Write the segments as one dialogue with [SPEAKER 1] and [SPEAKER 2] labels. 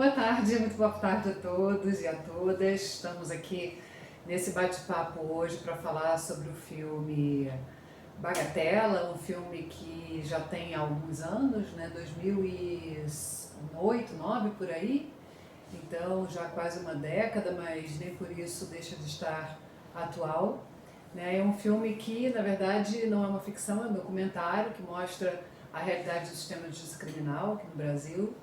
[SPEAKER 1] Muito boa tarde a todos e a todas. Estamos aqui nesse bate-papo hoje para falar sobre o filme Bagatela, um filme que já tem alguns anos, né? 2008, 2009 por aí. Então já quase uma década, mas nem por isso deixa de estar atual. Né? É um filme que, na verdade, não é uma ficção, é um documentário que mostra a realidade do sistema de justiça criminal aqui no Brasil,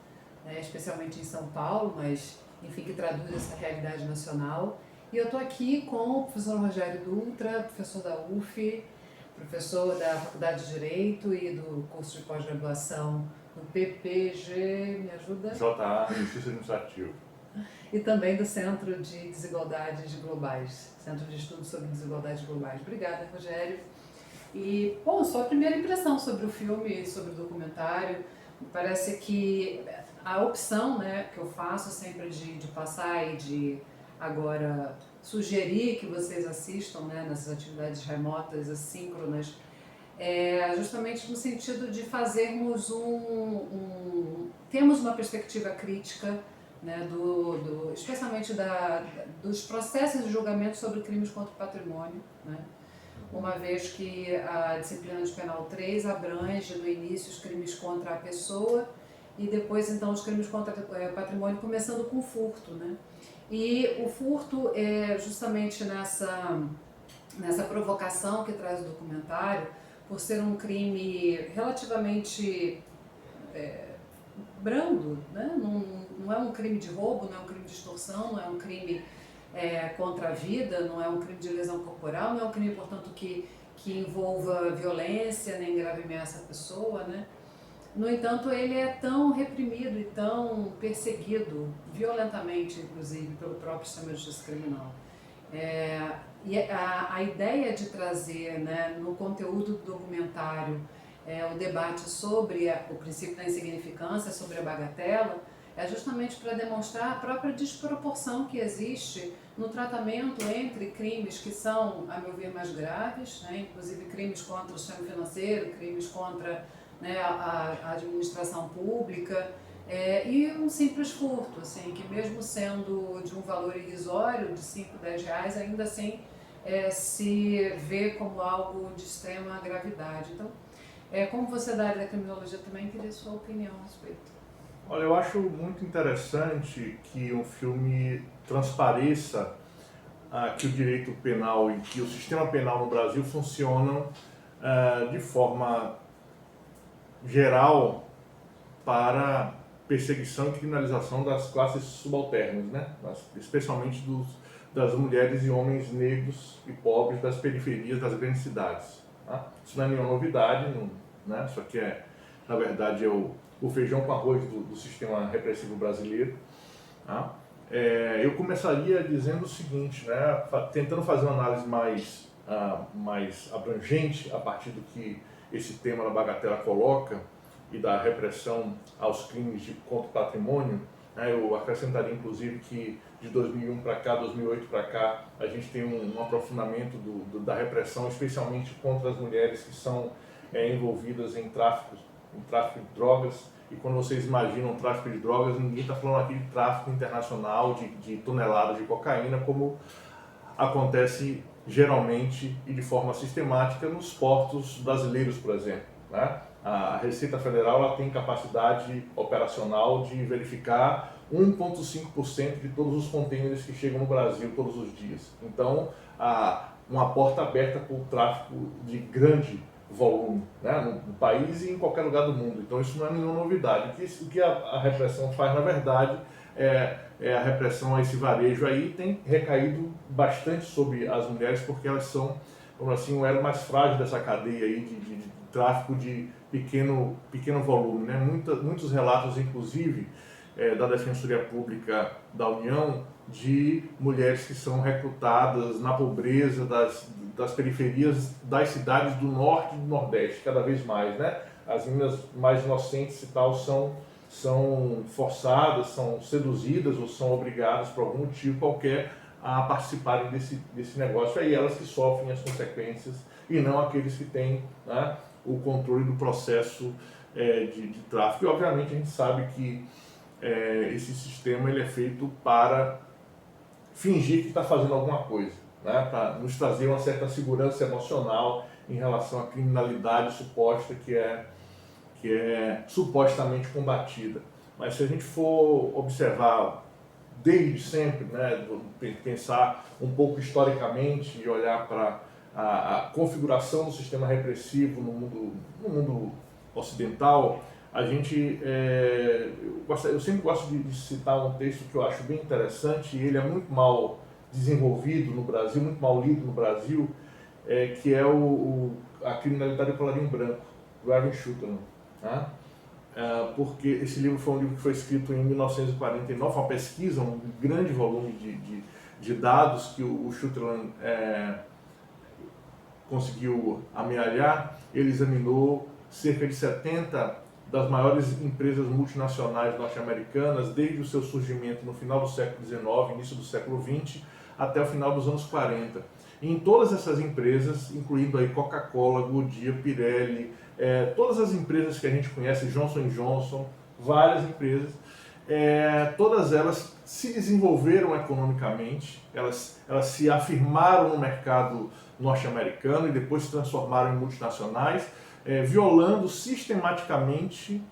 [SPEAKER 1] né? Especialmente em São Paulo, mas, enfim, que traduz essa realidade nacional. E eu estou aqui com o professor Rogério Dutra, professor da UF, professor da Faculdade de Direito e do curso de pós-graduação no PPG, me ajuda?
[SPEAKER 2] JA, Justiça Administrativa.
[SPEAKER 1] E também do Centro de Desigualdades Globais, Centro de Estudos sobre Desigualdades Globais. Obrigada, Rogério. E, bom, sua primeira impressão sobre o filme, sobre o documentário, me parece que a opção, né, que eu faço sempre de passar e de agora sugerir que vocês assistam, né, nessas atividades remotas, assíncronas, é justamente no sentido de fazermos temos uma perspectiva crítica, né, especialmente dos processos de julgamento sobre crimes contra o patrimônio, né, uma vez que a disciplina de penal 3 abrange no início os crimes contra a pessoa e depois então os crimes contra o patrimônio, começando com o furto, né? E o furto é justamente nessa provocação que traz o documentário, por ser um crime relativamente brando, né? Não é um crime de roubo, não é um crime de extorsão, não é um crime contra a vida, não é um crime de lesão corporal, não é um crime, portanto, que envolva violência nem grave ameaça à pessoa, né? No entanto, ele é tão reprimido e tão perseguido, violentamente, inclusive, pelo próprio sistema de justiça criminal. E a ideia de trazer, né, no conteúdo do documentário o debate sobre o princípio da insignificância, sobre a bagatela, é justamente para demonstrar a própria desproporção que existe no tratamento entre crimes que são, a meu ver, mais graves, né, inclusive crimes contra o sistema financeiro, crimes contra, né, a administração pública, e um simples furto, assim, que mesmo sendo de um valor irrisório, de 5, 10 reais, ainda assim se vê como algo de extrema gravidade. Então, como você é da área da criminologia também, queria a sua opinião a respeito.
[SPEAKER 2] Olha, eu acho muito interessante que um filme transpareça que o direito penal e que o sistema penal no Brasil funcionam de forma geral para perseguição e criminalização das classes subalternas, né? Especialmente das mulheres e homens negros e pobres das periferias das grandes cidades. Tá? Isso não é nenhuma novidade, não, né? Isso aqui na verdade, o feijão com arroz do sistema repressivo brasileiro. Tá? Eu começaria dizendo o seguinte, né? Tentando fazer uma análise mais abrangente a partir do que esse tema da bagatela coloca e da repressão aos crimes contra o patrimônio, né? Eu acrescentaria inclusive que de 2001 para cá, 2008 para cá, a gente tem um aprofundamento da repressão, especialmente contra as mulheres que são envolvidas em tráfico de drogas. E quando vocês imaginam tráfico de drogas, ninguém está falando aqui de tráfico internacional de toneladas de cocaína, como acontece geralmente e de forma sistemática nos portos brasileiros, por exemplo, né? A Receita Federal ela tem capacidade operacional de verificar 1,5% de todos os contêineres que chegam no Brasil todos os dias. Então, uma porta aberta para o tráfico de grande volume, né, no país e em qualquer lugar do mundo. Então, isso não é nenhuma novidade. O que a repressão faz, na verdade, a repressão a esse varejo aí tem recaído bastante sobre as mulheres, porque elas são, como assim, o elo mais frágil dessa cadeia aí de tráfico de pequeno volume, né? Muitos relatos, inclusive, da Defensoria Pública da União, de mulheres que são recrutadas na pobreza das periferias das cidades do norte e do nordeste, cada vez mais, né? As meninas mais inocentes e tal são forçadas, são seduzidas ou são obrigadas por algum motivo qualquer a participarem desse negócio. Aí elas que sofrem as consequências e não aqueles que têm, né, o controle do processo de tráfico. E obviamente a gente sabe que esse sistema ele é feito para fingir que está fazendo alguma coisa, né? Para nos trazer uma certa segurança emocional em relação à criminalidade suposta que é supostamente combatida. Mas se a gente for observar desde sempre, né, pensar um pouco historicamente e olhar para a configuração do sistema repressivo no mundo ocidental, a gente, eu sempre gosto de citar um texto que eu acho bem interessante, e ele é muito mal desenvolvido no Brasil, muito mal lido no Brasil, que é a criminalidade do colarinho branco, do Erwin Schusterman, tá? Porque esse livro foi um livro que foi escrito em 1949, uma pesquisa, um grande volume de dados que o Schusterman conseguiu amealhar. Ele examinou cerca de 70 das maiores empresas multinacionais norte-americanas, desde o seu surgimento no final do século XIX, início do século XX, até o final dos anos 40. E em todas essas empresas, incluindo aí Coca-Cola, Goodyear, Pirelli, todas as empresas que a gente conhece, Johnson & Johnson, várias empresas, todas elas se desenvolveram economicamente, elas se afirmaram no mercado norte-americano e depois se transformaram em multinacionais, violando sistematicamente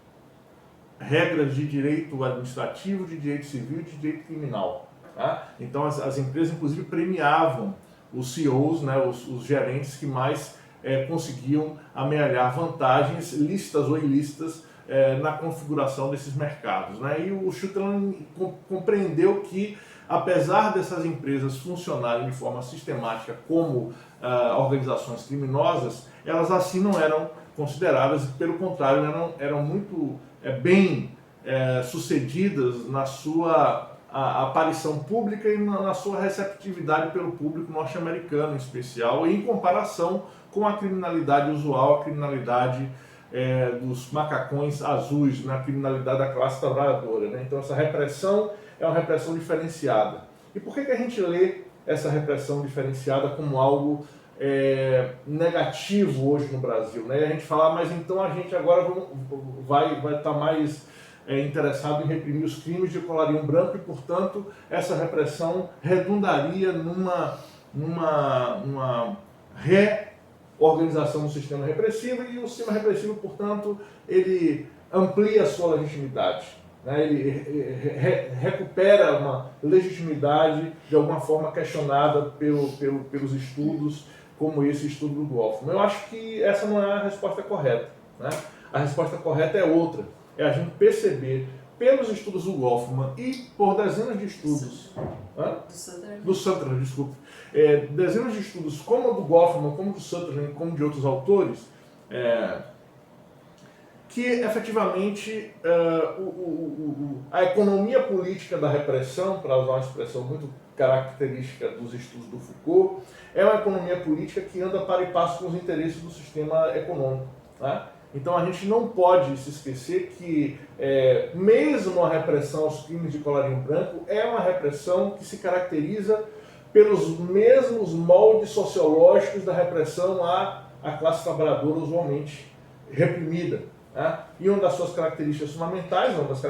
[SPEAKER 2] regras de direito administrativo, de direito civil e de direito criminal. Tá? Então as empresas inclusive premiavam os CEOs, né, os gerentes que mais conseguiam amealhar vantagens lícitas ou ilícitas na configuração desses mercados. Né? E o Schusterman compreendeu que, apesar dessas empresas funcionarem de forma sistemática como organizações criminosas, elas assim não eram consideradas, pelo contrário, eram muito bem sucedidas na sua aparição pública e na sua receptividade pelo público norte-americano em especial, em comparação com a criminalidade usual, a criminalidade dos macacões azuis, na criminalidade da classe trabalhadora. Né? Então essa repressão é uma repressão diferenciada. E por que a gente lê essa repressão diferenciada como algo negativo hoje no Brasil? Né? E a gente fala, mas então a gente agora vai estar mais interessado em reprimir os crimes de colarinho branco e, portanto, essa repressão redundaria numa reorganização do sistema repressivo, e o sistema repressivo, portanto, ele amplia a sua legitimidade. Né? Ele recupera uma legitimidade de alguma forma questionada pelos estudos, como esse estudo do Goffman. Eu acho que essa não é a resposta correta. Né? A resposta correta é outra. É a gente perceber, pelos estudos do Goffman e por dezenas de estudos... Do Sutherland, desculpe. Dezenas de estudos, como o do Goffman, como do Sutherland, como de outros autores, que efetivamente a economia política da repressão, para usar uma expressão muito característica dos estudos do Foucault, é uma economia política que anda para e passo com os interesses do sistema econômico. Tá? Então a gente não pode se esquecer que mesmo a repressão aos crimes de colarinho branco é uma repressão que se caracteriza pelos mesmos moldes sociológicos da repressão à classe trabalhadora usualmente reprimida. Né? E uma das suas características fundamentais, uma das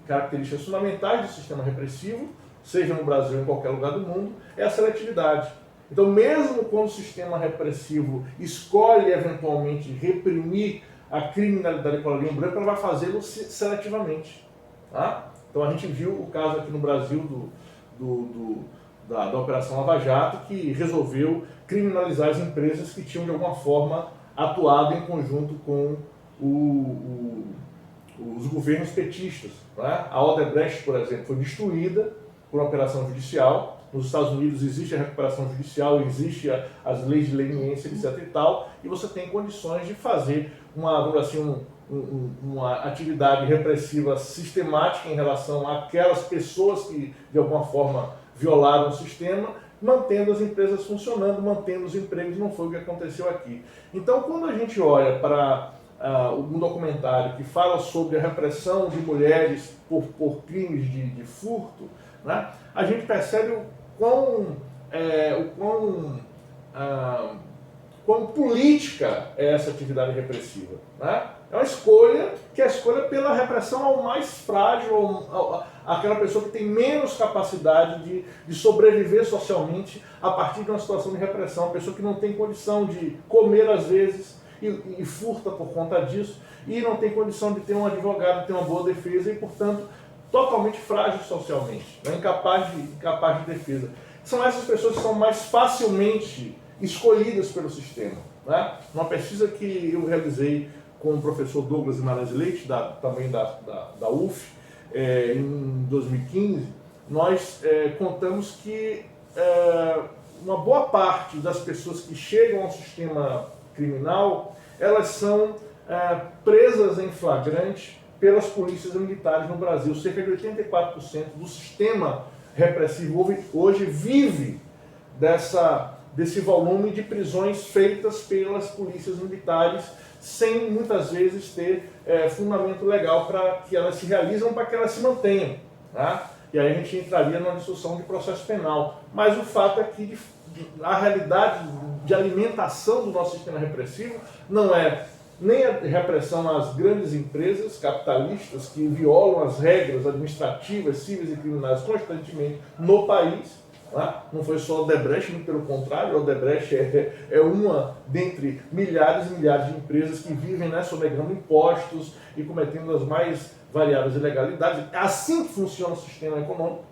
[SPEAKER 2] características fundamentais do sistema repressivo, seja no Brasil ou em qualquer lugar do mundo, é a seletividade. Então, mesmo quando o sistema repressivo escolhe eventualmente reprimir a criminalidade de colarinho branco, ela vai fazê-lo seletivamente. Tá? Então, a gente viu o caso aqui no Brasil da Operação Lava Jato, que resolveu criminalizar as empresas que tinham de alguma forma atuado em conjunto com os governos petistas. Né? A Odebrecht, por exemplo, foi destruída por uma operação judicial. Nos Estados Unidos existe a recuperação judicial, existe as leis de leniência, etc. e tal, e você tem condições de fazer uma atividade repressiva sistemática em relação àquelas pessoas que, de alguma forma, violaram o sistema, mantendo as empresas funcionando, mantendo os empregos. Não foi o que aconteceu aqui. Então, quando a gente olha para um documentário que fala sobre a repressão de mulheres por crimes de furto, né, a gente percebe o quão quão política é essa atividade repressiva. Né? É uma escolha que é a escolha pela repressão ao mais frágil, àquela pessoa que tem menos capacidade de sobreviver socialmente a partir de uma situação de repressão, a pessoa que não tem condição de comer às vezes e furta por conta disso, e não tem condição de ter um advogado, de ter uma boa defesa e, portanto, totalmente frágil socialmente, né? incapaz de defesa. São essas pessoas que são mais facilmente escolhidas pelo sistema. Né? Uma pesquisa que eu realizei com o professor Douglas Guimarães Leite, também da UF, em 2015, nós contamos que uma boa parte das pessoas que chegam ao sistema criminal, elas são presas em flagrante pelas polícias militares no Brasil. Cerca de 84% do sistema repressivo hoje vive desse volume de prisões feitas pelas polícias militares, sem muitas vezes ter fundamento legal para que elas se realizem, para que elas se mantenham. Tá? E aí a gente entraria numa discussão de processo penal. Mas o fato é que a realidade de alimentação do nosso sistema repressivo não é nem a repressão às grandes empresas capitalistas que violam as regras administrativas, civis e criminais constantemente no país. Não foi só a Odebrecht, muito pelo contrário, a Odebrecht é uma dentre milhares e milhares de empresas que vivem sonegando impostos e cometendo as mais variadas ilegalidades. É assim que funciona o sistema econômico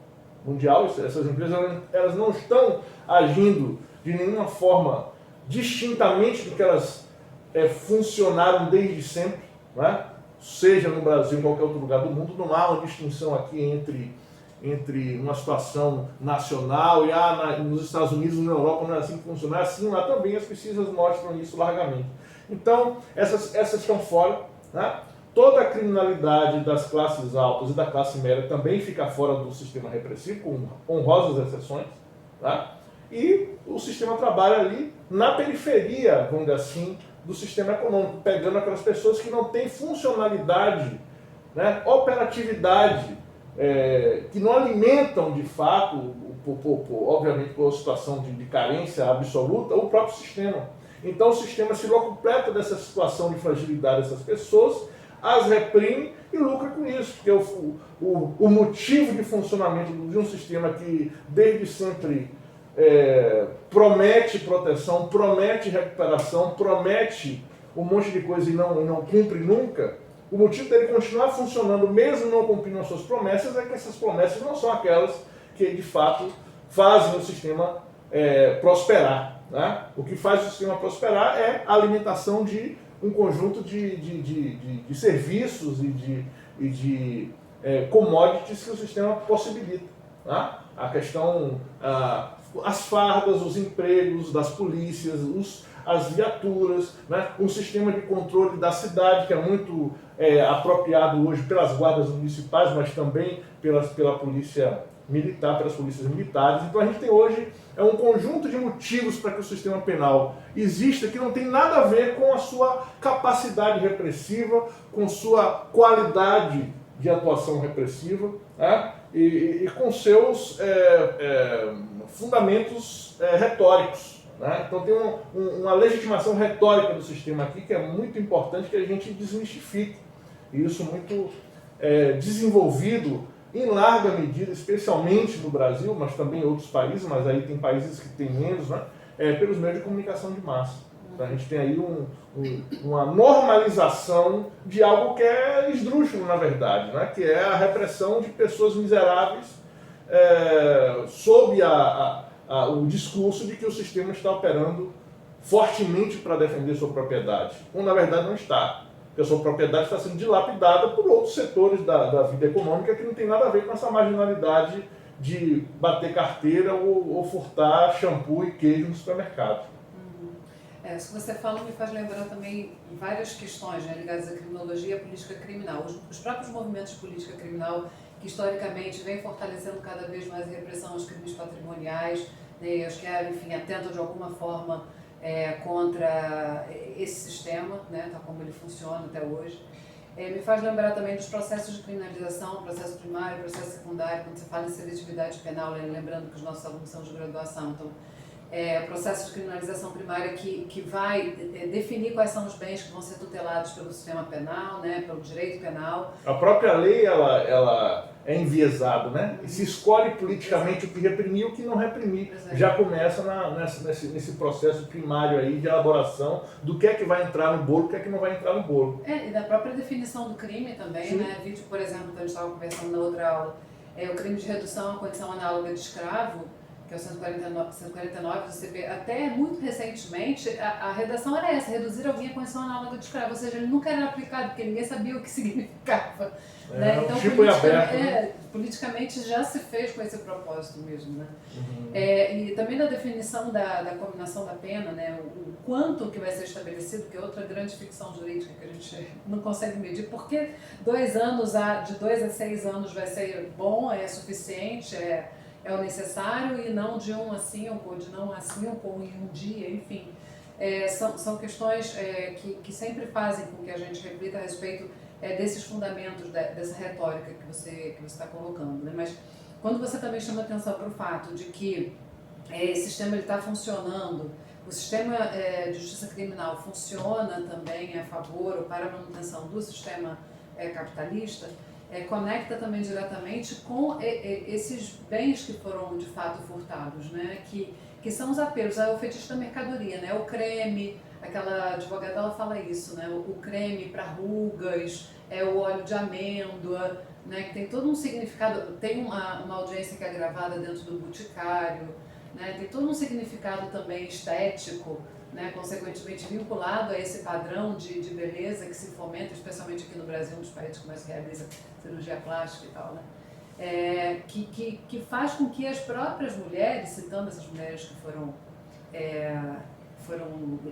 [SPEAKER 2] mundial. Essas empresas elas não estão agindo de nenhuma forma distintamente do que elas funcionaram desde sempre, né? Seja no Brasil ou em qualquer outro lugar do mundo. Não há uma distinção aqui entre uma situação nacional e nos Estados Unidos, na Europa não é assim que funciona. Assim lá também as pesquisas mostram isso largamente. Então, essas estão fora. Né? Toda a criminalidade das classes altas e da classe média também fica fora do sistema repressivo, com honrosas exceções. Tá? E o sistema trabalha ali na periferia, vamos dizer assim, do sistema econômico, pegando aquelas pessoas que não têm funcionalidade, né, operatividade, que não alimentam de fato, obviamente por uma situação de carência absoluta, o próprio sistema. Então o sistema se completa dessa situação de fragilidade dessas pessoas, as reprime e lucra com isso, porque o motivo de funcionamento de um sistema que desde sempre promete proteção, promete recuperação, promete um monte de coisa e não cumpre nunca, o motivo dele continuar funcionando mesmo não cumprindo as suas promessas é que essas promessas não são aquelas que de fato fazem o sistema prosperar. Né? O que faz o sistema prosperar é a alimentação de um conjunto de serviços e de commodities que o sistema possibilita. Tá? A questão, as fardas, os empregos das polícias, as viaturas, né? Um sistema de controle da cidade que é muito apropriado hoje pelas guardas municipais, mas também pela polícia militar, pelas polícias militares. Então a gente tem hoje um conjunto de motivos para que o sistema penal exista que não tem nada a ver com a sua capacidade repressiva, com sua qualidade de atuação repressiva, né? E com seus fundamentos retóricos. Né? Então tem uma legitimação retórica do sistema aqui que é muito importante que a gente desmistifique. E isso muito desenvolvido em larga medida, especialmente no Brasil, mas também em outros países, mas aí tem países que têm menos, né? Pelos meios de comunicação de massa. Então a gente tem aí uma normalização de algo que é esdrúxulo, na verdade, né? Que é a repressão de pessoas miseráveis sob o discurso de que o sistema está operando fortemente para defender sua propriedade, quando na verdade não está. Porque a sua propriedade está sendo dilapidada por outros setores da vida econômica que não tem nada a ver com essa marginalidade de bater carteira ou furtar shampoo e queijo no supermercado.
[SPEAKER 1] Isso que você fala me faz lembrar também várias questões, né, ligadas à criminologia e à política criminal. Os próprios movimentos de política criminal que historicamente vem fortalecendo cada vez mais a repressão aos crimes patrimoniais, né, os que, enfim, atentam de alguma forma contra esse sistema, né, tal como ele funciona até hoje. Me faz lembrar também dos processos de criminalização, processo primário, processo secundário, quando você fala em seletividade penal, lembrando que os nossos alunos são de graduação, então processo de criminalização primária que vai definir quais são os bens que vão ser tutelados pelo sistema penal, né, pelo direito penal.
[SPEAKER 2] A própria lei, ela é enviesada, né? E se escolhe politicamente o que reprimir e o que não reprimir. Já começa nesse processo primário aí de elaboração do que é que vai entrar no bolo, o que é que não vai entrar no bolo.
[SPEAKER 1] E da própria definição do crime também,
[SPEAKER 2] Sim.
[SPEAKER 1] né? Vídeo, por exemplo, que a gente estava conversando na outra aula, o crime de redução à condição análoga de escravo, que é o 149 do CP, até muito recentemente, a redação era essa, reduzir alguém à condição análoga de escravo, ou seja, ele nunca era aplicado, porque ninguém sabia o que significava. Né? Então,
[SPEAKER 2] tipo aberto, né?
[SPEAKER 1] Politicamente já se fez com esse propósito mesmo. Né?
[SPEAKER 2] Uhum.
[SPEAKER 1] E também na definição da combinação da pena, né? O quanto que vai ser estabelecido, que é outra grande ficção jurídica que a gente não consegue medir, porque 2 anos, de 2 a 6 anos vai ser bom, é suficiente, é o necessário, e não de 1 a 5, ou de não a 5, ou em um dia, enfim. São questões que sempre fazem com que a gente reflita a respeito desses fundamentos, dessa retórica que você está colocando. Né? Mas quando você também chama atenção para o fato de que esse sistema está funcionando, o sistema de justiça criminal funciona também a favor ou para a manutenção do sistema capitalista, conecta também diretamente com esses bens que foram de fato furtados, né? Que são os apelos, o fetiche da mercadoria, né? O creme, aquela advogada ela fala isso, né? O creme para rugas, o óleo de amêndoa, né? Que tem todo um significado, tem uma audiência que é gravada dentro do Boticário, né? Tem todo um significado também estético, né, consequentemente vinculado a esse padrão de beleza que se fomenta, especialmente aqui no Brasil, um dos países que mais realiza cirurgia plástica e tal, né, que faz com que as próprias mulheres, citando essas mulheres que foram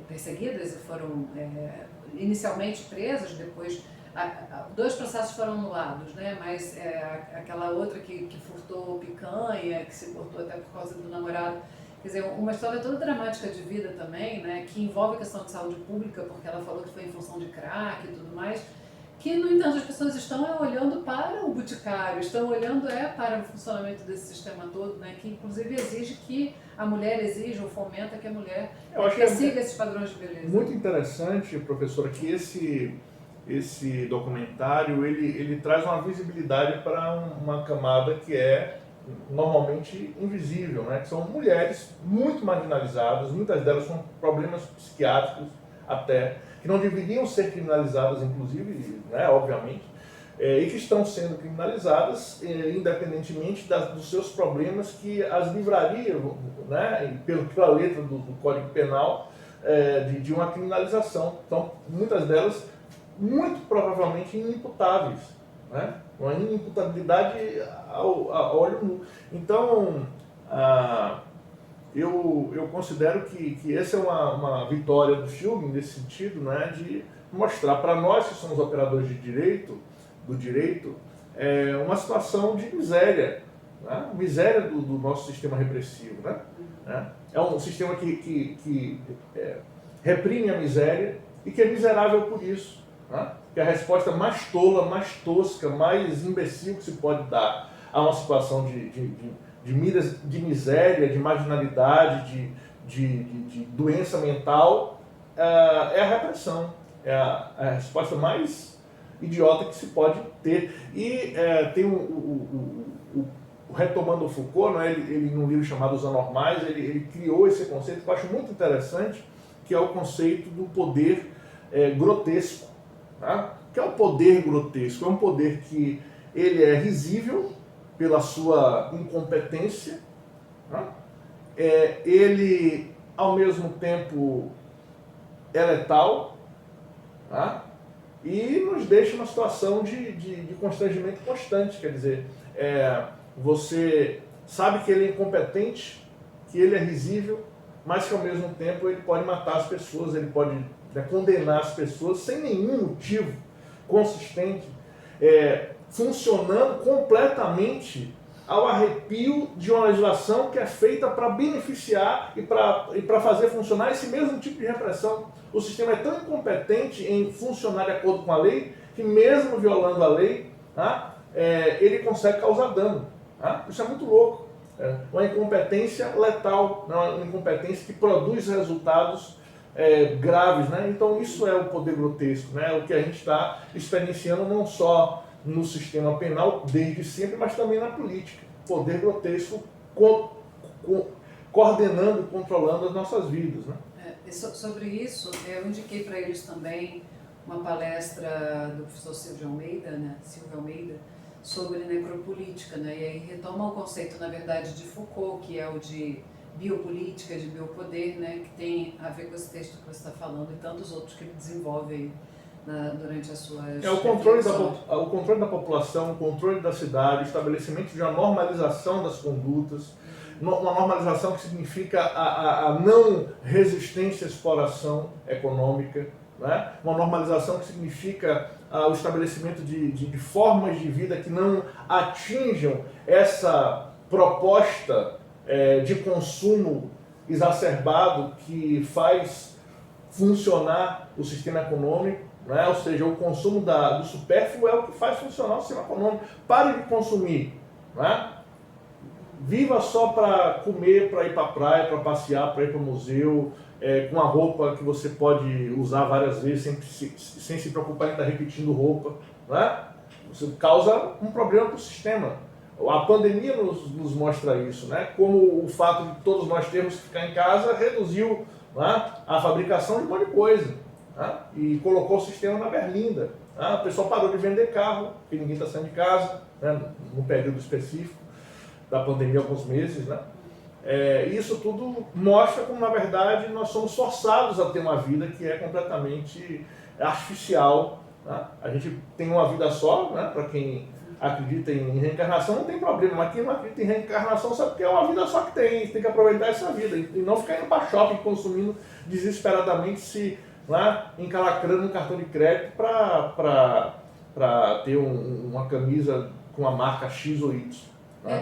[SPEAKER 1] perseguidas e foram inicialmente presas, depois 2 processos foram anulados, né, mas aquela outra que furtou picanha, que se cortou até por causa do namorado. Quer dizer, uma história toda dramática de vida também, né, que envolve a questão de saúde pública, porque ela falou que foi em função de crack e tudo mais, que, no entanto, as pessoas estão olhando para o Boticário, estão olhando para o funcionamento desse sistema todo, né, que inclusive exige que a mulher exija ou fomenta que a mulher siga esses padrões de beleza.
[SPEAKER 2] Muito interessante, professora, que esse documentário ele traz uma visibilidade para uma camada que é normalmente invisível, né? Que são mulheres muito marginalizadas, muitas delas com problemas psiquiátricos até, que não deveriam ser criminalizadas, inclusive, né, obviamente, e que estão sendo criminalizadas independentemente dos seus problemas que as livrariam, né, pela letra do Código Penal, de uma criminalização. Então, muitas delas, muito provavelmente, inimputáveis, né? Uma inimputabilidade a olho nu. Então, eu considero que essa é uma vitória do filme, nesse sentido, né, de mostrar para nós que somos operadores do direito, uma situação de miséria, né? Miséria do nosso sistema repressivo. Né? É um sistema que reprime a miséria e que é miserável por isso. Né? Que é a resposta mais tola, mais tosca, mais imbecil que se pode dar a uma situação de miséria, de marginalidade, de doença mental, é a repressão. É a resposta mais idiota que se pode ter. E tem retomando o Foucault, né, ele num livro chamado Os Anormais, ele criou esse conceito que eu acho muito interessante, que é o conceito do poder grotesco. Tá? Que é o poder grotesco? É um poder que ele é risível pela sua incompetência, tá? Ele, ao mesmo tempo, é letal, tá? E nos deixa uma situação de constrangimento constante. Quer dizer, você sabe que ele é incompetente, que ele é risível, mas que ao mesmo tempo ele pode matar as pessoas, ele pode condenar as pessoas sem nenhum motivo consistente, funcionando completamente ao arrepio de uma legislação que é feita para beneficiar e para fazer funcionar esse mesmo tipo de repressão. O sistema é tão incompetente em funcionar de acordo com a lei que, mesmo violando a lei, tá, ele consegue causar dano. Tá? Isso é muito louco. Uma incompetência letal, né? Uma incompetência que produz resultados graves, né? Então isso é o poder grotesco, né? O que a gente está experienciando não só no sistema penal desde sempre, mas também na política. Poder grotesco coordenando e controlando as nossas vidas, né?
[SPEAKER 1] Sobre isso, eu indiquei para eles também uma palestra do professor Silvio Almeida, né? Sobre necropolítica, né? E aí retoma o conceito, na verdade, de Foucault, que é o de biopolítica, de biopoder, né? Que tem a ver com esse texto que você está falando e tantos outros que ele desenvolve aí durante as suas
[SPEAKER 2] o controle da população, o controle da cidade, o estabelecimento de uma normalização das condutas, uma normalização que significa a não resistência à exploração econômica, né? Uma normalização que significa o estabelecimento de formas de vida que não atinjam essa proposta de consumo exacerbado que faz funcionar o sistema econômico, né? Ou seja, o consumo do supérfluo é o que faz funcionar o sistema econômico. Pare de consumir, né? Viva só para comer, para ir para a praia, para passear, para ir para o museu, com uma roupa que você pode usar várias vezes sem se preocupar em estar repetindo roupa, né? Você causa um problema para o sistema. A pandemia nos mostra isso, né? Como o fato de todos nós termos que ficar em casa reduziu, né, a fabricação de um monte de coisa, né? E colocou o sistema na berlinda. Né? O pessoal parou de vender carro, porque ninguém está saindo de casa, né, num período específico da pandemia, alguns meses, né? Isso tudo mostra como, na verdade, nós somos forçados a ter uma vida que é completamente artificial, né? A gente tem uma vida só, né? Para quem acredita em reencarnação não tem problema, mas quem não acredita em reencarnação sabe que é uma vida só que tem que aproveitar essa vida e não ficar indo para shopping consumindo desesperadamente, né, encalacrando um cartão de crédito para ter uma camisa com a marca X ou Y.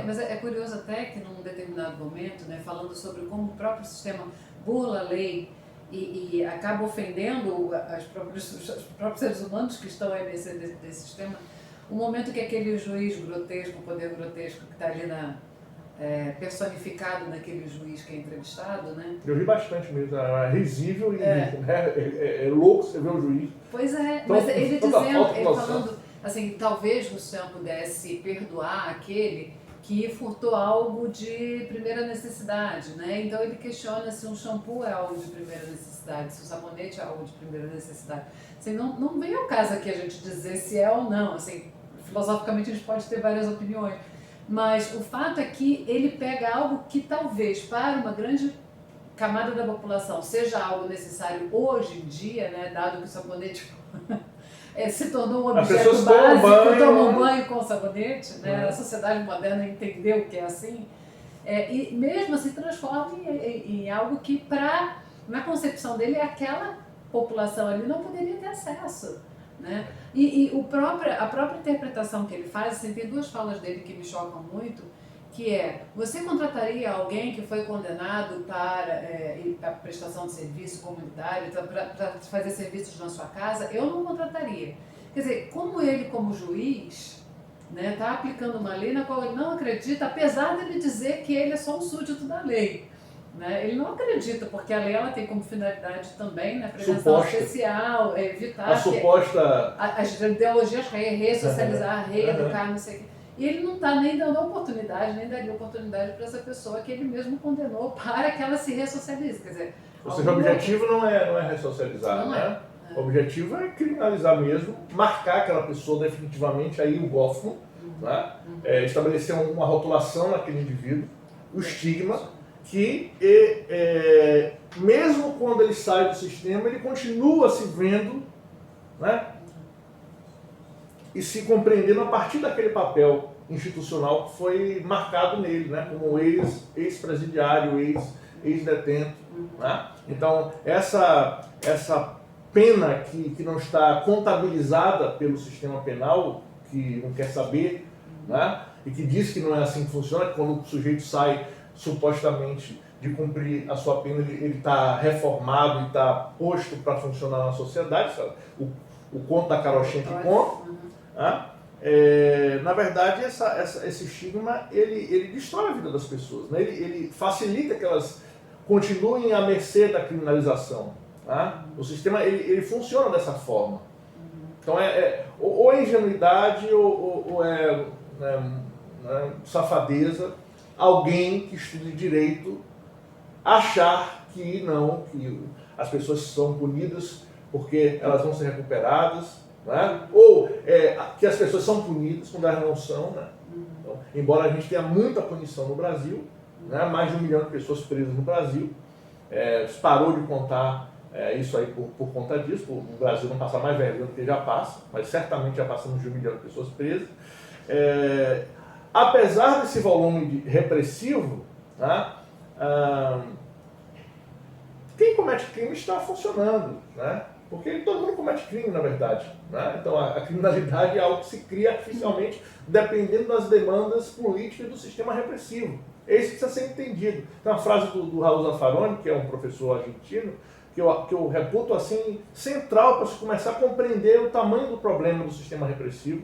[SPEAKER 1] Mas é curioso até que num determinado momento, né, falando sobre como o próprio sistema burla a lei e acaba ofendendo os próprios seres humanos que estão aí desse sistema, o momento que aquele juiz grotesco, o poder grotesco que está ali personificado naquele juiz que é entrevistado, né?
[SPEAKER 2] Eu ri bastante mesmo, é risível e é louco você ver o juiz.
[SPEAKER 1] Pois é, mas ele dizendo, ele falando assim, talvez o senhor pudesse perdoar aquele que furtou algo de primeira necessidade, né? Então ele questiona se um shampoo é algo de primeira necessidade, se o sabonete é algo de primeira necessidade. Assim, não vem ao caso aqui a gente dizer se é ou não, assim, filosoficamente a gente pode ter várias opiniões, mas o fato é que ele pega algo que talvez para uma grande camada da população seja algo necessário hoje em dia, né, dado que o sabonete se tornou um objeto básico, tomam banho com sabonete, né? A sociedade moderna entendeu que é assim, e mesmo se transforma em algo que, na concepção dele, aquela população ali não poderia ter acesso, né? E a própria interpretação que ele faz, assim, tem duas falas dele que me chocam muito, que é: você contrataria alguém que foi condenado para a prestação de serviço comunitário, para fazer serviços na sua casa? Eu não contrataria. Quer dizer, como ele, como juiz, né, está aplicando uma lei na qual ele não acredita, apesar de ele dizer que ele é só um súdito da lei. Né? Ele não acredita, porque a lei ela tem como finalidade também, né, prevenção especial, evitar as ideologias, ressocializar, reeducar, não sei o quê. E ele não está nem dando oportunidade, nem daria oportunidade para essa pessoa que ele mesmo condenou para que ela se ressocialize. Quer dizer,
[SPEAKER 2] ou seja, o objetivo não é ressocializar, né? O objetivo é criminalizar mesmo, marcar aquela pessoa definitivamente, aí o Goffman, né? Estabelecer uma rotulação naquele indivíduo, o estigma, que mesmo quando ele sai do sistema, ele continua se vendo, né? E se compreendendo a partir daquele papel institucional que foi marcado nele, né? Como ex-presidiário, ex-detento. Né? Então, essa pena que não está contabilizada pelo sistema penal, que não quer saber, né? E que diz que não é assim que funciona, que quando o sujeito sai supostamente de cumprir a sua pena, ele está reformado e está posto para funcionar na sociedade, sabe? O conto da carochinha que conta, né? na verdade, esse estigma, ele destrói a vida das pessoas, né? Ele facilita que elas continuem à mercê da criminalização. Tá? O sistema, ele funciona dessa forma. Então, ou é ingenuidade ou é safadeza alguém que estude direito achar que não, que as pessoas são punidas porque elas vão ser recuperadas, né? Ou que as pessoas são punidas quando elas não são. Né? Então, embora a gente tenha muita punição no Brasil, né? Mais de 1 milhão de pessoas presas no Brasil, parou de contar isso aí por conta disso, o Brasil não passar mais vergonha do que já passa, mas certamente já passamos de 1 milhão de pessoas presas. Apesar desse volume repressivo, né? Quem comete crime está funcionando, né? Porque todo mundo comete crime, na verdade. Né? Então, a criminalidade é algo que se cria artificialmente, dependendo das demandas políticas do sistema repressivo. Isso precisa ser entendido. Tem uma frase do Raul Zaffaroni, que é um professor argentino, que eu reputo assim, central para se começar a compreender o tamanho do problema do sistema repressivo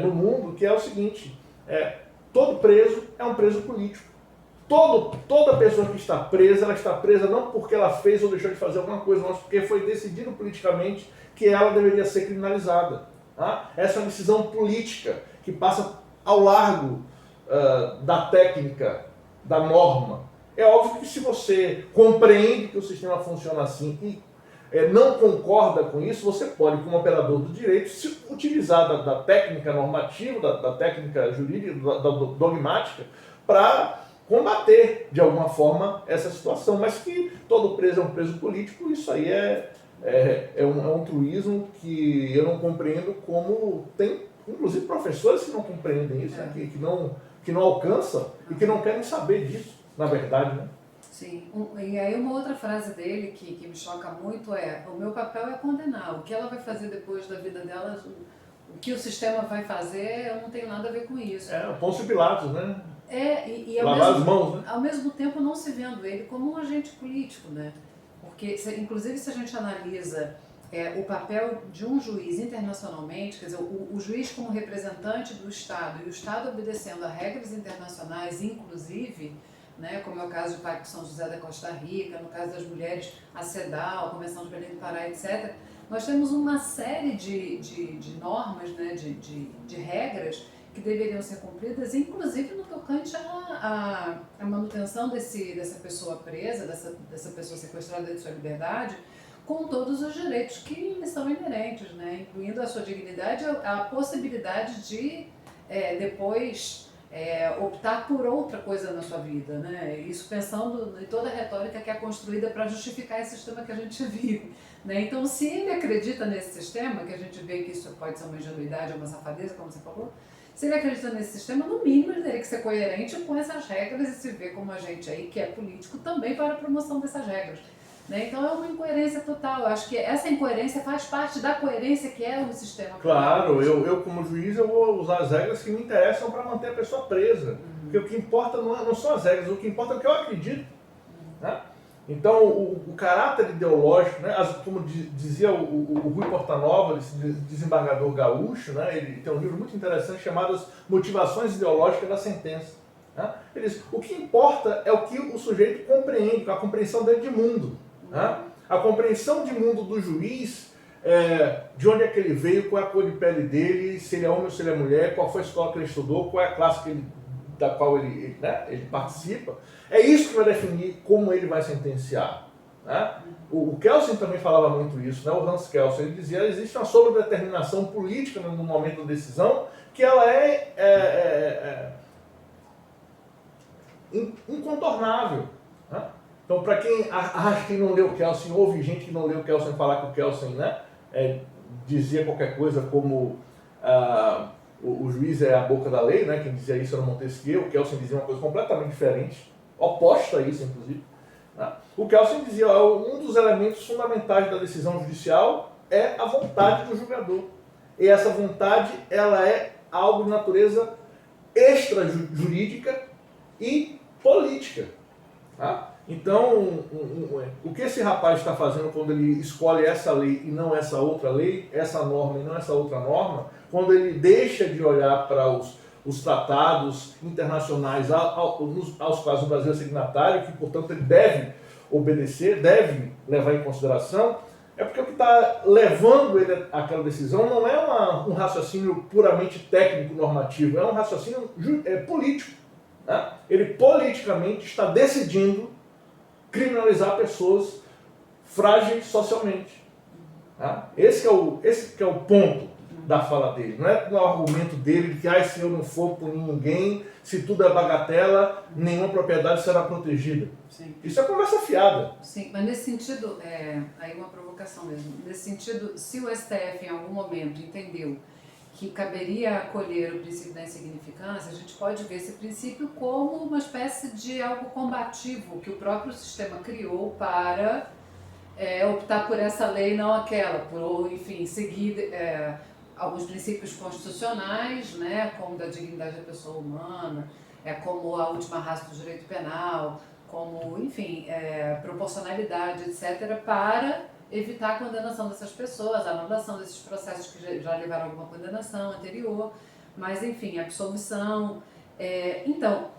[SPEAKER 2] no mundo, que é o seguinte: todo preso é um preso político. Toda pessoa que está presa, ela está presa não porque ela fez ou deixou de fazer alguma coisa, mas porque foi decidido politicamente que ela deveria ser criminalizada. Tá? Essa é uma decisão política que passa ao largo da técnica, da norma. É óbvio que se você compreende que o sistema funciona assim e não concorda com isso, você pode, como operador do direito, se utilizar da técnica normativa, da técnica jurídica, da dogmática, para combater, de alguma forma, essa situação. Mas que todo preso é um preso político, isso aí é um truísmo que eu não compreendo, como tem, inclusive, professores que não compreendem isso, né? que não alcançam e que não querem saber disso, na verdade. Né?
[SPEAKER 1] Sim, e aí uma outra frase dele que me choca muito o meu papel é condenar, o que ela vai fazer depois da vida dela, o que o sistema vai fazer, eu não tenho nada a ver com isso.
[SPEAKER 2] O Pôncio Pilatos, né?
[SPEAKER 1] E
[SPEAKER 2] lavar as mãos, né?
[SPEAKER 1] Ao mesmo tempo não se vendo ele como um agente político, né? Porque, inclusive, se a gente analisa o papel de um juiz internacionalmente, quer dizer, o juiz como representante do Estado e o Estado obedecendo a regras internacionais, inclusive, né, como é o caso do Pacto de São José da Costa Rica, no caso das mulheres, a CEDAW, a Convenção de Belém do Pará, etc., nós temos uma série de normas, né, de regras que deveriam ser cumpridas, inclusive no tocante à manutenção dessa pessoa presa, dessa pessoa sequestrada de sua liberdade, com todos os direitos que lhe são inerentes, né? Incluindo a sua dignidade, a possibilidade de depois optar por outra coisa na sua vida, né? Isso pensando em toda a retórica que é construída para justificar esse sistema que a gente vive. Né? Então, se ele acredita nesse sistema, que a gente vê que isso pode ser uma ingenuidade, uma safadeza, como você falou, se ele acredita nesse sistema, no mínimo ele teria que ser coerente com essas regras e se ver como a gente aí, que é político, também para a promoção dessas regras. Né? Então é uma incoerência total. Eu acho que essa incoerência faz parte da coerência que é o sistema.
[SPEAKER 2] Claro, eu como juiz eu vou usar as regras que me interessam para manter a pessoa presa. Porque o que importa não são as regras, o que importa é o que eu acredito. Né? Então o caráter ideológico, né? Como dizia o Rui Portanova, esse desembargador gaúcho, né? Ele tem um livro muito interessante chamado As Motivações Ideológicas da Sentença. Né? Ele diz, o que importa é o que o sujeito compreende, a compreensão dele de mundo. Né? A compreensão de mundo do juiz, de onde é que ele veio, qual é a cor de pele dele, se ele é homem ou se ele é mulher, qual foi a escola que ele estudou, qual é a classe da qual ele participa. É isso que vai definir como ele vai sentenciar. Né? O Kelsen também falava muito isso, né? O Hans Kelsen, ele dizia que existe uma sobredeterminação política no momento da decisão que ela incontornável. Né? Então, para quem acha que não leu o Kelsen, houve gente que não leu o Kelsen falar que o Kelsen, né, dizia qualquer coisa como o juiz é a boca da lei, né, quem dizia isso era Montesquieu, o Kelsen dizia uma coisa completamente diferente, oposta a isso, inclusive. Né? O Kelsen dizia que um dos elementos fundamentais da decisão judicial é a vontade do julgador. E essa vontade ela é algo de natureza extrajurídica e política. Tá? Então, o que esse rapaz está fazendo quando ele escolhe essa lei e não essa outra lei, essa norma e não essa outra norma, quando ele deixa de olhar para os tratados internacionais aos quais o Brasil é signatário, que, portanto, ele deve obedecer, deve levar em consideração, é porque o que está levando ele àquela decisão não é um raciocínio puramente técnico normativo, é um raciocínio político. Né? Ele politicamente está decidindo criminalizar pessoas frágeis socialmente. Tá? Esse que é o ponto da fala dele. Não é o argumento dele de que se eu não for punir ninguém, se tudo é bagatela, nenhuma propriedade será protegida.
[SPEAKER 1] Sim.
[SPEAKER 2] Isso é conversa fiada.
[SPEAKER 1] Sim, mas nesse sentido, aí uma provocação mesmo, nesse sentido, se o STF em algum momento entendeu que caberia acolher o princípio da insignificância, a gente pode ver esse princípio como uma espécie de algo combativo que o próprio sistema criou para optar por essa lei e não aquela, por, enfim, seguir alguns princípios constitucionais, né, como da dignidade da pessoa humana, como a última ratio do direito penal, como, enfim, proporcionalidade, etc., para evitar a condenação dessas pessoas, a anulação desses processos que já levaram a alguma condenação anterior, mas, enfim, absolvição. Então,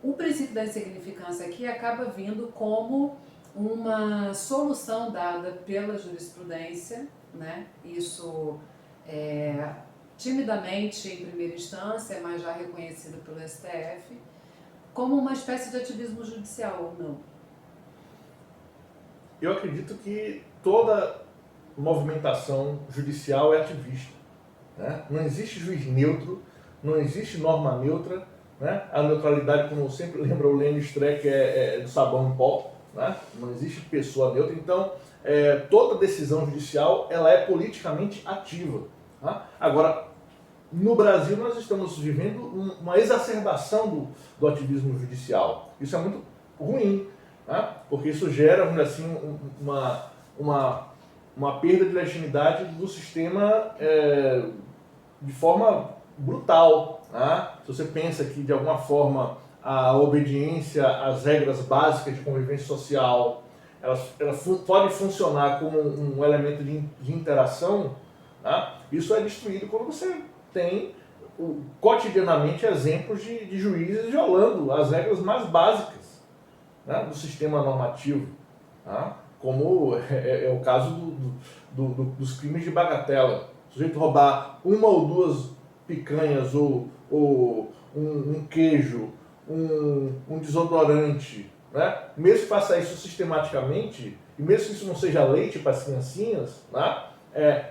[SPEAKER 1] o princípio da insignificância aqui acaba vindo como uma solução dada pela jurisprudência, né? Isso timidamente em primeira instância, mas já reconhecido pelo STF, como uma espécie de ativismo judicial, ou não?
[SPEAKER 2] Eu acredito que toda movimentação judicial é ativista. Né? Não existe juiz neutro, não existe norma neutra. Né? A neutralidade, como sempre lembra o Lênin Streck, é do sabão em pó. Né? Não existe pessoa neutra. Então, toda decisão judicial ela é politicamente ativa. Tá? Agora, no Brasil, nós estamos vivendo uma exacerbação do ativismo judicial. Isso é muito ruim, né? Porque isso gera, vamos dizer assim, uma perda de legitimidade do sistema de forma brutal. Né? Se você pensa que, de alguma forma, a obediência às regras básicas de convivência social ela pode funcionar como um elemento de interação, né? Isso é destruído quando você tem cotidianamente exemplos de juízes violando as regras mais básicas, né, do sistema normativo, tá? Como é o caso dos crimes de bagatela. O sujeito roubar uma ou duas picanhas ou um queijo, um desodorante, né? Mesmo que faça isso sistematicamente, e mesmo que isso não seja leite para as criancinhas, né?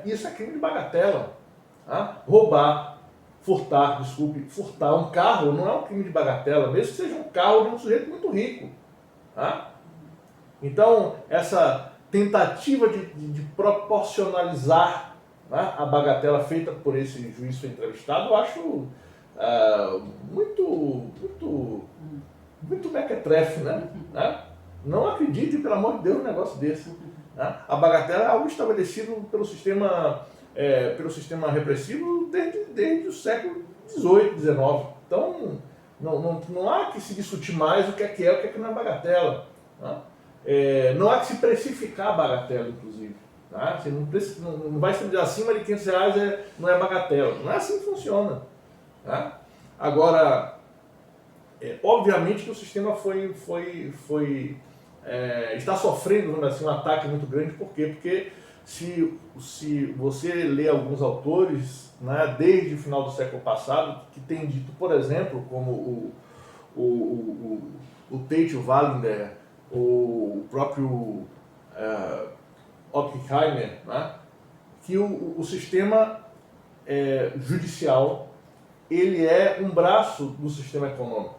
[SPEAKER 2] Isso é crime de bagatela. Tá? Furtar um carro não é um crime de bagatela, mesmo que seja um carro de um sujeito muito rico. Tá? Então, essa tentativa de proporcionalizar, né, a bagatela feita por esse juiz que foi entrevistado, eu acho muito mequetrefe, né? Não acredite, pelo amor de Deus, num negócio desse. Né? A bagatela é algo estabelecido pelo sistema repressivo desde o século XVIII, XIX. Então, não há que se discutir mais o que é e o que não é bagatela. Né? Não há que se precificar a bagatela, inclusive. Tá? Você não vai se dizer acima de R$500 não é bagatela. Não é assim que funciona. Tá? Agora, obviamente que o sistema está sofrendo, vamos dizer assim, um ataque muito grande. Por quê? Porque se você lê alguns autores, né, desde o final do século passado, que têm dito, por exemplo, como o Tate Wallander, o próprio Oppenheimer, né, que o sistema judicial ele é um braço do sistema econômico.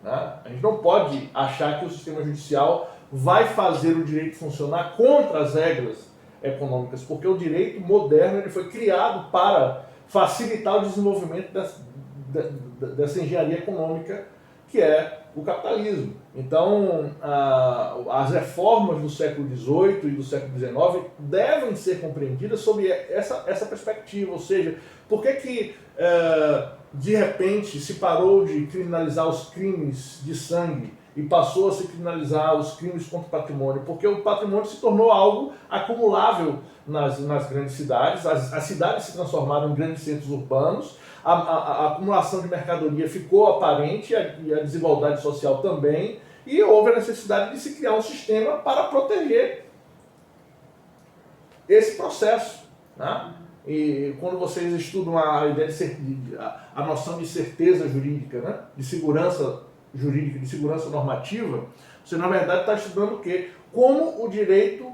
[SPEAKER 2] Né? A gente não pode achar que o sistema judicial vai fazer o direito funcionar contra as regras econômicas, porque o direito moderno ele foi criado para facilitar o desenvolvimento dessa engenharia econômica que é o capitalismo. Então, as reformas do século XVIII e do século XIX devem ser compreendidas sob essa perspectiva, ou seja, por que de repente se parou de criminalizar os crimes de sangue e passou a se criminalizar os crimes contra o patrimônio, porque o patrimônio se tornou algo acumulável nas grandes cidades, as cidades se transformaram em grandes centros urbanos, a acumulação de mercadoria ficou aparente e a desigualdade social também, e houve a necessidade de se criar um sistema para proteger esse processo. Né? E quando vocês estudam a ideia a noção de certeza jurídica, né? De segurança jurídica, de segurança normativa, você na verdade está estudando o quê? Como o direito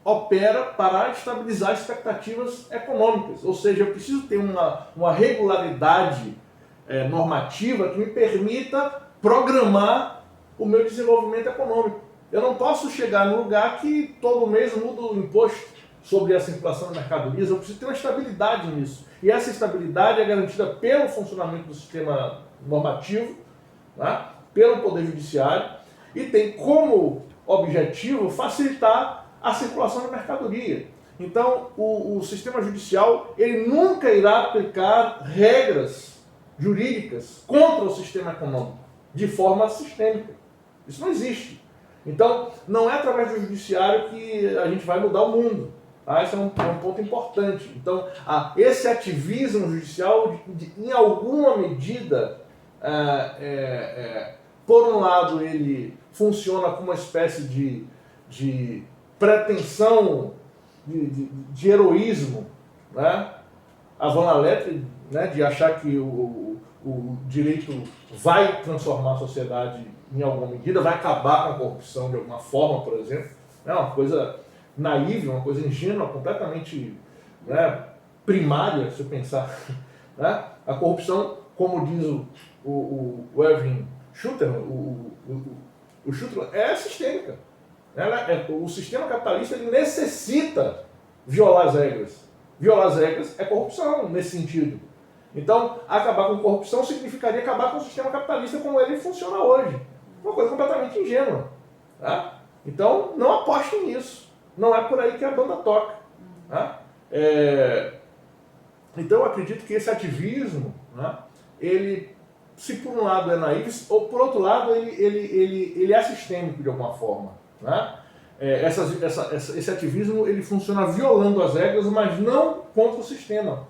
[SPEAKER 2] opera para estabilizar expectativas econômicas. Ou seja, eu preciso ter uma regularidade normativa que me permita programar o meu desenvolvimento econômico. Eu não posso chegar num lugar que todo mês muda o imposto sobre a circulação de mercadorias, eu preciso ter uma estabilidade nisso. E essa estabilidade é garantida pelo funcionamento do sistema normativo, né? Pelo Poder Judiciário, e tem como objetivo facilitar a circulação de mercadoria. Então, o sistema judicial ele nunca irá aplicar regras jurídicas contra o sistema econômico, de forma sistêmica. Isso não existe. Então, não é através do judiciário que a gente vai mudar o mundo. Esse é um ponto importante. Então, esse ativismo judicial, em alguma medida, por um lado, ele funciona como uma espécie de pretensão de heroísmo, né? A Van Lettre, né, de achar que o direito vai transformar a sociedade em alguma medida, vai acabar com a corrupção de alguma forma, por exemplo. É uma coisa naiva, uma coisa ingênua, completamente, né, primária, se eu pensar. Né? A corrupção, como diz o Erwin Schutter, o Schutter, é sistêmica. O sistema capitalista ele necessita violar as regras. Violar as regras é corrupção, nesse sentido. Então, acabar com a corrupção significaria acabar com o sistema capitalista como ele funciona hoje. Uma coisa completamente ingênua. Tá? Então, não apostem nisso. Não é por aí que a banda toca. Tá? Então, eu acredito que esse ativismo, né, ele, se por um lado é naivo, ou por outro lado, ele é sistêmico de alguma forma. Né? Esse ativismo ele funciona violando as regras, mas não contra o sistema,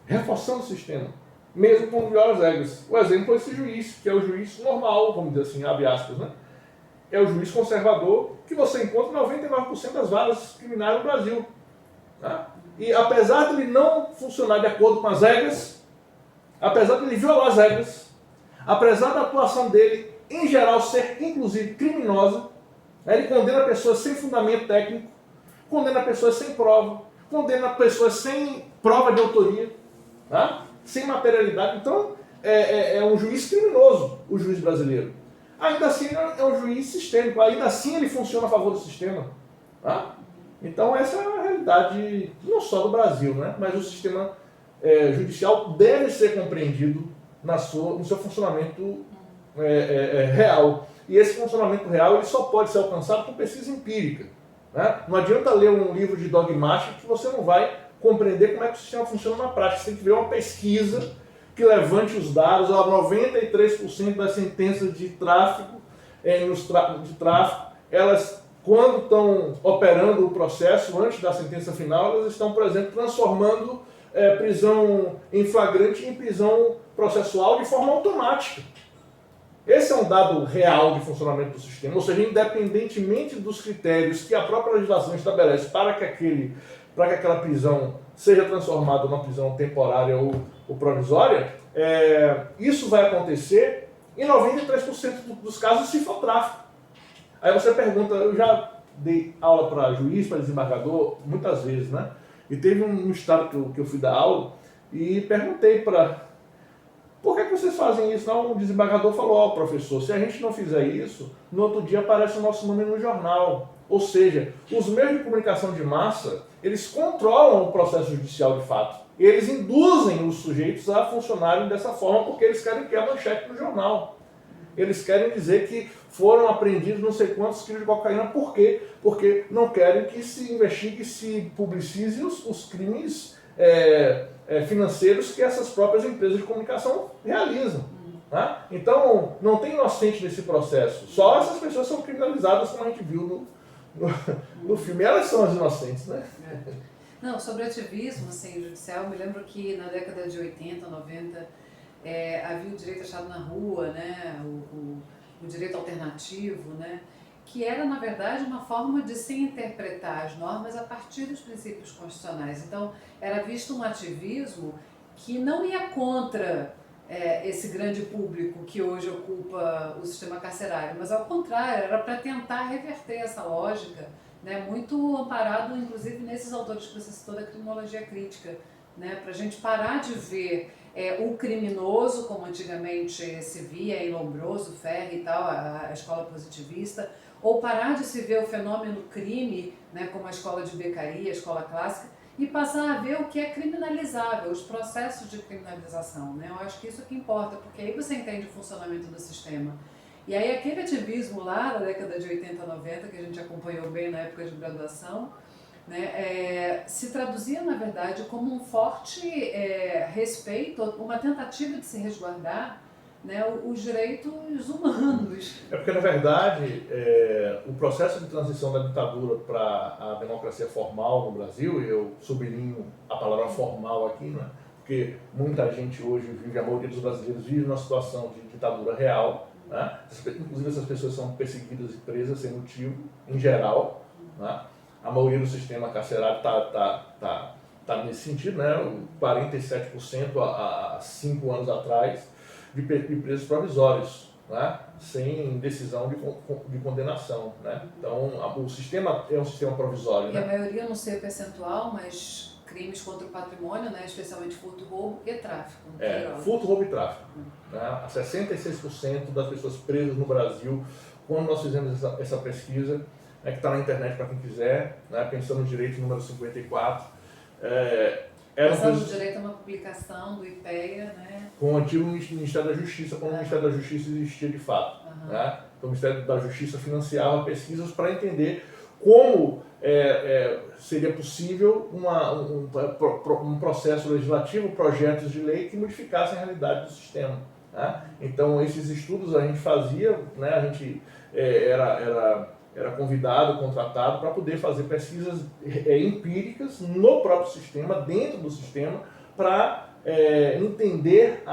[SPEAKER 2] reforçando o sistema, mesmo quando viola as regras. O exemplo é esse juiz, que é o juiz normal, vamos dizer assim, abre aspas, né? É o juiz conservador que você encontra em 99% das varas criminais no Brasil. Né? E apesar de ele não funcionar de acordo com as regras, apesar de ele violar as regras, apesar da atuação dele, em geral, ser inclusive criminosa, ele condena pessoas sem fundamento técnico, condena pessoas sem prova, condena pessoas sem prova de autoria, tá? Sem materialidade. Então, é um juiz criminoso, o juiz brasileiro. Ainda assim, é um juiz sistêmico, ainda assim ele funciona a favor do sistema. Tá? Então, essa é a realidade, não só do Brasil, né? Mas o sistema judicial deve ser compreendido no seu funcionamento real. E esse funcionamento real ele só pode ser alcançado por pesquisa empírica. Né? Não adianta ler um livro de dogmática que você não vai compreender como é que o sistema funciona na prática. Você tem que ver uma pesquisa que levante os dados. 93% das sentenças de tráfico, elas, quando estão operando o processo, antes da sentença final, elas estão, por exemplo, transformando prisão em flagrante em prisão processual de forma automática. Esse é um dado real de funcionamento do sistema, ou seja, independentemente dos critérios que a própria legislação estabelece para que aquela prisão seja transformada numa prisão temporária ou provisória, isso vai acontecer em 93% dos casos se for tráfico. Aí você pergunta, eu já dei aula para juiz, para desembargador, muitas vezes, né? E teve um estado que eu fui dar aula e perguntei por que vocês fazem isso? Não, o desembargador falou, professor, se a gente não fizer isso, no outro dia aparece o nosso nome no jornal. Ou seja, os meios de comunicação de massa, eles controlam o processo judicial de fato. Eles induzem os sujeitos a funcionarem dessa forma porque eles querem ter a manchete no jornal. Eles querem dizer que foram apreendidos não sei quantos quilos de cocaína. Por quê? Porque não querem que se investigue, se publicize os crimes financeiros que essas próprias empresas de comunicação realizam. Né? Então, não tem inocente nesse processo. Só essas pessoas são criminalizadas, como a gente viu no filme. Elas são as inocentes, né?
[SPEAKER 1] Não, sobre ativismo assim, judicial, eu me lembro que na década de 80, 90, havia o direito achado na rua, né? O direito alternativo, né? Que era, na verdade, uma forma de se interpretar as normas a partir dos princípios constitucionais. Então, era visto um ativismo que não ia contra esse grande público que hoje ocupa o sistema carcerário, mas ao contrário, era para tentar reverter essa lógica, né, muito amparado inclusive nesses autores que você citou da criminologia crítica, né, para a gente parar de ver o criminoso, como antigamente se via em Lombroso, Ferri e tal, a escola positivista, ou parar de se ver o fenômeno crime, né, como a escola de Beccaria, a escola clássica, e passar a ver o que é criminalizável, os processos de criminalização, né? Eu acho que isso é que importa, porque aí você entende o funcionamento do sistema. E aí aquele ativismo lá da década de 80, 90, que a gente acompanhou bem na época de graduação, né, se traduzia, na verdade, como um forte respeito, uma tentativa de se resguardar, né, os direitos humanos.
[SPEAKER 2] É porque, na verdade, o processo de transição da ditadura para a democracia formal no Brasil, e eu sublinho a palavra formal aqui, né, porque muita gente hoje vive, a maioria dos brasileiros vive numa situação de ditadura real, né, inclusive essas pessoas são perseguidas e presas sem motivo, em geral, né, a maioria do sistema carcerário tá nesse sentido, né, 47% há 5 anos atrás, de presos provisórios, né? Sem decisão de condenação. Né? Então, o sistema é um sistema provisório.
[SPEAKER 1] E
[SPEAKER 2] né?
[SPEAKER 1] a maioria, não sei o percentual, mas crimes contra o patrimônio, né? Especialmente furto, roubo e tráfico.
[SPEAKER 2] Furto, roubo e tráfico. Né? 66% das pessoas presas no Brasil, quando nós fizemos essa pesquisa, que está na internet para quem quiser, né? Pensando no direito número 54,
[SPEAKER 1] Pensando no direito a uma publicação do IPEA, né?
[SPEAKER 2] Com o antigo Ministério da Justiça, quando o Ministério da Justiça existia de fato. Né? Então, o Ministério da Justiça financiava pesquisas para entender como seria possível um processo legislativo, projetos de lei que modificassem a realidade do sistema. Né? Então, esses estudos a gente fazia, né? A gente era convidado, contratado para poder fazer pesquisas empíricas no próprio sistema, dentro do sistema, para entender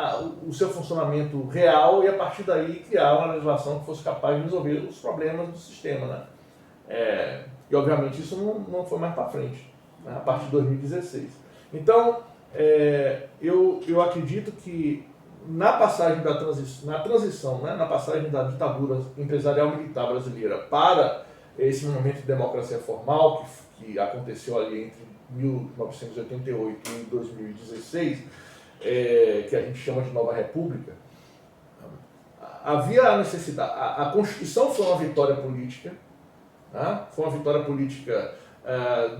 [SPEAKER 2] o seu funcionamento real e a partir daí criar uma legislação que fosse capaz de resolver os problemas do sistema. Né? E obviamente isso não foi mais para frente, né? A partir de 2016. Então, eu acredito que na passagem na transição, né, na passagem da ditadura empresarial militar brasileira para esse momento de democracia formal que aconteceu ali entre 1988 e 2016, que a gente chama de Nova República, havia a necessidade. A Constituição foi uma vitória política, né? Foi uma vitória política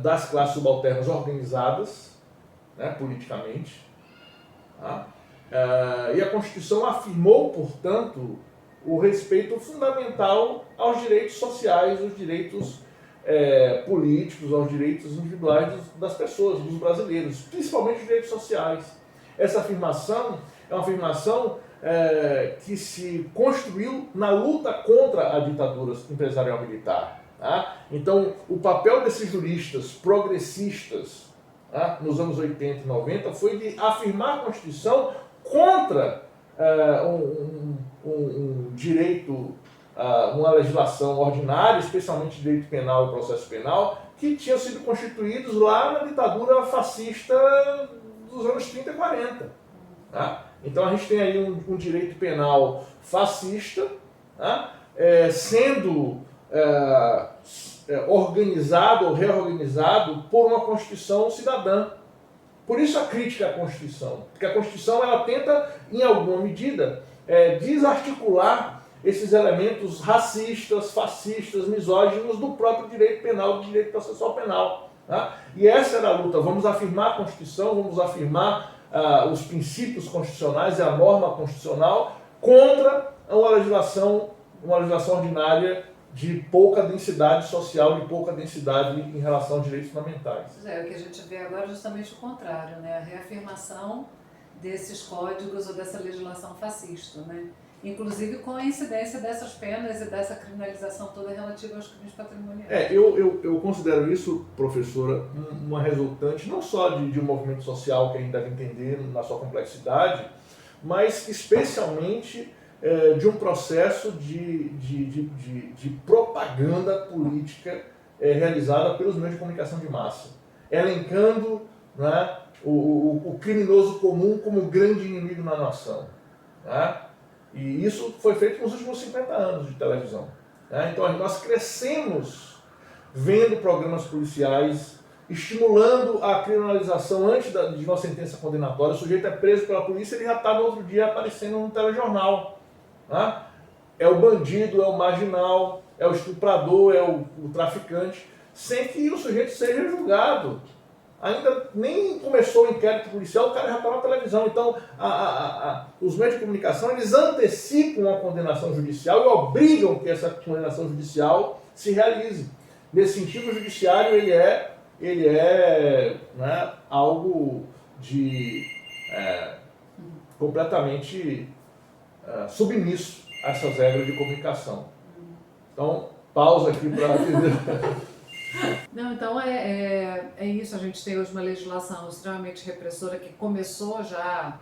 [SPEAKER 2] das classes subalternas organizadas, né, politicamente. Tá? E a Constituição afirmou, portanto, o respeito fundamental aos direitos sociais, aos direitos políticos, aos direitos individuais das pessoas, dos brasileiros, principalmente os direitos sociais. Essa afirmação é uma afirmação que se construiu na luta contra a ditadura empresarial militar. Tá? Então, o papel desses juristas progressistas, tá, nos anos 80 e 90 foi de afirmar a Constituição contra um direito, uma legislação ordinária, especialmente direito penal e processo penal, que tinham sido constituídos lá na ditadura fascista dos anos 30 e 40. Tá? Então a gente tem aí um direito penal fascista, tá? Sendo organizado ou reorganizado por uma Constituição cidadã. Por isso a crítica à Constituição, porque a Constituição ela tenta, em alguma medida, desarticular esses elementos racistas, fascistas, misóginos do próprio direito penal, do direito processual penal. Tá? E essa era a luta. Vamos afirmar a Constituição, vamos afirmar os princípios constitucionais e a norma constitucional contra uma legislação ordinária de pouca densidade social, de pouca densidade em relação aos direitos fundamentais.
[SPEAKER 1] O que a gente vê agora é justamente o contrário, né? A reafirmação desses códigos ou dessa legislação fascista, né? Inclusive com a incidência dessas penas e dessa criminalização toda relativa aos crimes patrimoniais.
[SPEAKER 2] Eu considero isso, professora, uma resultante não só de um movimento social que a gente deve entender na sua complexidade, mas especialmente de um processo de propaganda política realizada pelos meios de comunicação de massa, elencando, né, o criminoso comum como grande inimigo na nação. Né? E isso foi feito nos últimos 50 anos de televisão. Né? Então nós crescemos vendo programas policiais estimulando a criminalização antes de uma sentença condenatória. O sujeito é preso pela polícia, ele já está no outro dia aparecendo no telejornal. Né? É o bandido, é o marginal, é o estuprador, é o traficante, sem que o sujeito seja julgado. Ainda nem começou o inquérito policial, o cara já está na televisão. Então, os meios de comunicação, eles antecipam a condenação judicial e obrigam que essa condenação judicial se realize. Nesse sentido, o judiciário ele é, né, algo completamente submisso a essas regras de comunicação. Então, pausa aqui para dizer...
[SPEAKER 1] Não, então é isso, a gente tem hoje uma legislação extremamente repressora que começou já,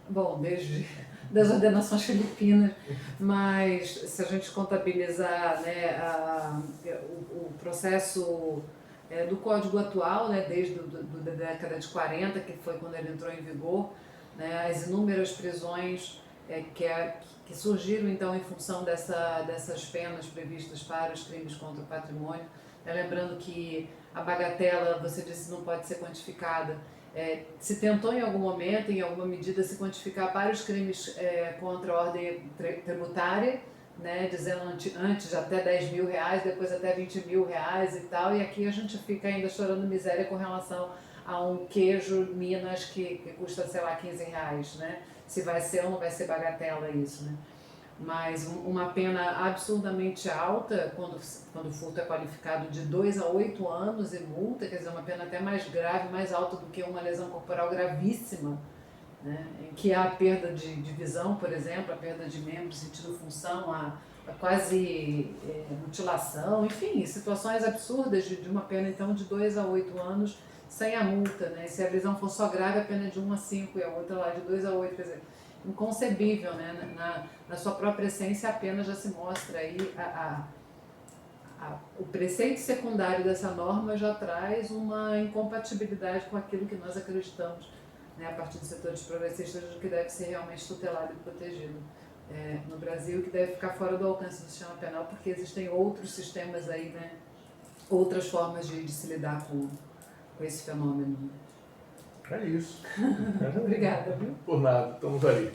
[SPEAKER 1] bom, desde das ordenações filipinas, mas se a gente contabilizar, né, o processo do Código atual, né, desde da década de 40, que foi quando ele entrou em vigor, né, as inúmeras prisões que surgiram então em função dessas penas previstas para os crimes contra o patrimônio. Lembrando que a bagatela, você disse, não pode ser quantificada. Se tentou em algum momento, em alguma medida, se quantificar vários crimes contra a ordem tributária, né, dizendo antes até R$10.000, depois até R$20.000 e tal, e aqui a gente fica ainda chorando miséria com relação a um queijo Minas que custa, sei lá, R$15, né? Se vai ser ou não vai ser bagatela isso, né? Mas uma pena absurdamente alta, quando o furto é qualificado de 2 a 8 anos e multa, quer dizer, uma pena até mais grave, mais alta do que uma lesão corporal gravíssima, né? Em que há a perda de visão, por exemplo, a perda de membros, sentido função, a quase mutilação, enfim, situações absurdas de uma pena então de 2 a 8 anos sem a multa, né? Se a lesão for só grave, a pena é de 1 a 5 e a outra lá de 2 a 8, quer dizer, inconcebível, né? Na sua própria essência, a pena já se mostra aí, o preceito secundário dessa norma já traz uma incompatibilidade com aquilo que nós acreditamos, né, a partir dos setores progressistas, de que deve ser realmente tutelado e protegido no Brasil, que deve ficar fora do alcance do sistema penal, porque existem outros sistemas aí, né, outras formas de se lidar com esse fenômeno.
[SPEAKER 2] É isso.
[SPEAKER 1] Obrigada.
[SPEAKER 2] Por nada, estamos aí.